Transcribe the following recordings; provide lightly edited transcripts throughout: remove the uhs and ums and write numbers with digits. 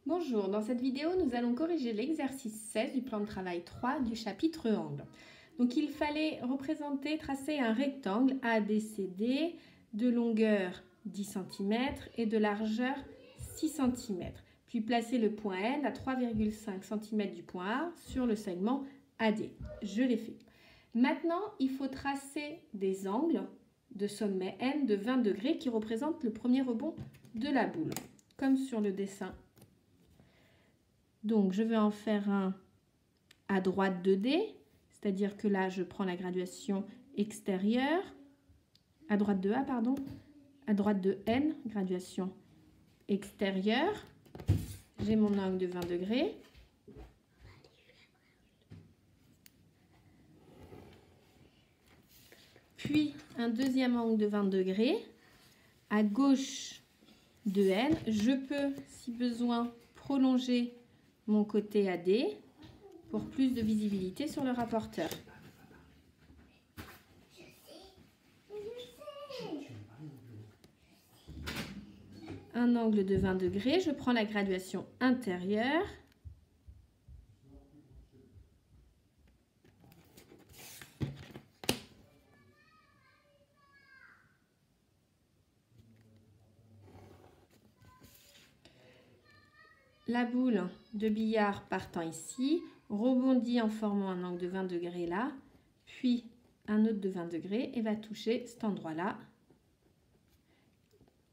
Bonjour, dans cette vidéo, nous allons corriger l'exercice 16 du plan de travail 3 du chapitre angle. Donc il fallait tracer un rectangle ABCD de longueur 10 cm et de largeur 6 cm, puis placer le point N à 3,5 cm du point A sur le segment AD. Je l'ai fait. Maintenant, il faut tracer des angles de sommet N de 20 degrés qui représentent le premier rebond de la boule, comme sur le dessin. Donc, je vais en faire un à droite de D, c'est-à-dire que là, je prends la graduation extérieure, à droite de A, pardon, à droite de N, graduation extérieure. J'ai mon angle de 20 degrés. Puis, un deuxième angle de 20 degrés. À gauche de N, je peux, si besoin, prolonger mon côté AD pour plus de visibilité sur le rapporteur. Un angle de 20 degrés, je prends la graduation intérieure. La boule de billard partant ici, rebondit en formant un angle de 20 degrés là, puis un autre de 20 degrés et va toucher cet endroit-là.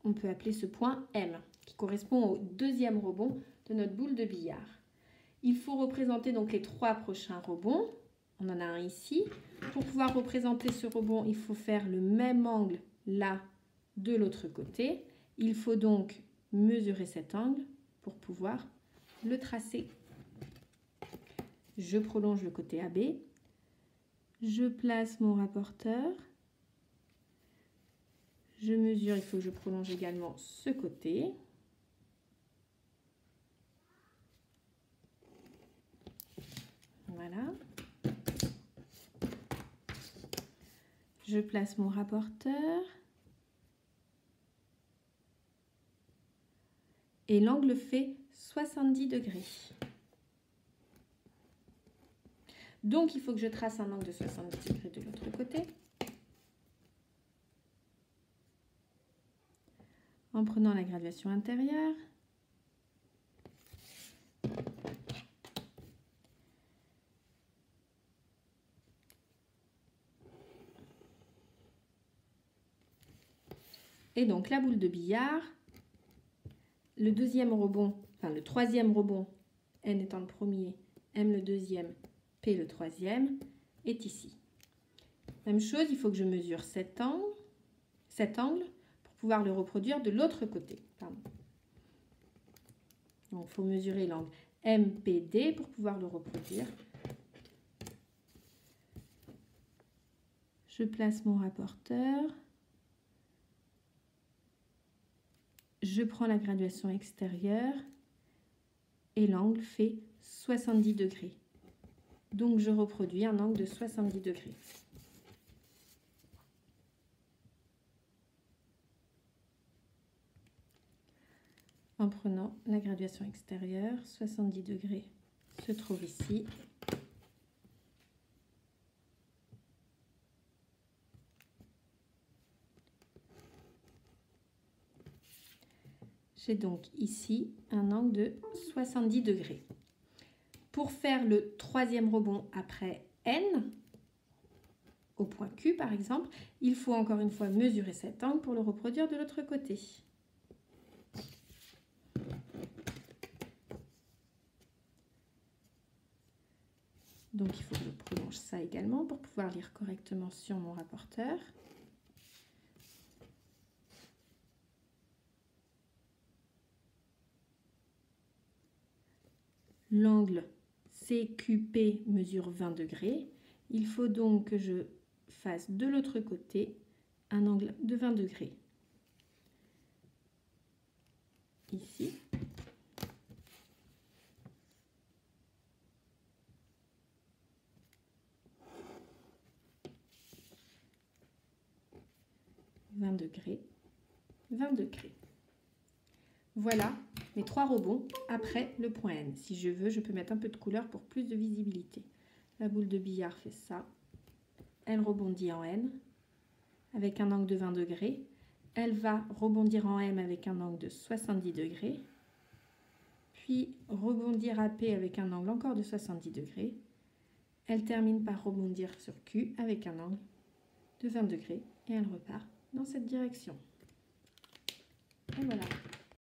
On peut appeler ce point M, qui correspond au deuxième rebond de notre boule de billard. Il faut représenter donc les trois prochains rebonds. On en a un ici. Pour pouvoir représenter ce rebond, il faut faire le même angle là de l'autre côté. Il faut donc mesurer cet angle pour pouvoir le tracer. Je prolonge le côté AB. Je place mon rapporteur. Je mesure, il faut que je prolonge également ce côté. Voilà. Je place mon rapporteur. Et l'angle fait 70 degrés. Donc, il faut que je trace un angle de 70 degrés de l'autre côté. En prenant la graduation intérieure. Et donc, la boule de billard, le deuxième rebond, enfin le troisième rebond, N étant le premier, M le deuxième, P le troisième, est ici. Même chose, il faut que je mesure cet angle pour pouvoir le reproduire de l'autre côté. Pardon. Donc, il faut mesurer l'angle MPD pour pouvoir le reproduire. Je place mon rapporteur. Je prends la graduation extérieure et l'angle fait 70 degrés. Donc, je reproduis un angle de 70 degrés. En prenant la graduation extérieure, 70 degrés se trouve ici. J'ai donc ici un angle de 70 degrés. Pour faire le troisième rebond après N, au point Q par exemple, il faut encore une fois mesurer cet angle pour le reproduire de l'autre côté. Donc il faut que je prolonge ça également pour pouvoir lire correctement sur mon rapporteur. L'angle CQP mesure 20 degrés. Il faut donc que je fasse de l'autre côté un angle de 20 degrés. Ici. « 20 degrés, 20 degrés. » Voilà mes 3 rebonds après le point N. Si je veux, je peux mettre un peu de couleur pour plus de visibilité. La boule de billard fait ça. Elle rebondit en N avec un angle de 20 degrés. Elle va rebondir en M avec un angle de 70 degrés. Puis rebondir à P avec un angle encore de 70 degrés. Elle termine par rebondir sur Q avec un angle de 20 degrés et elle repart dans cette direction. Et voilà.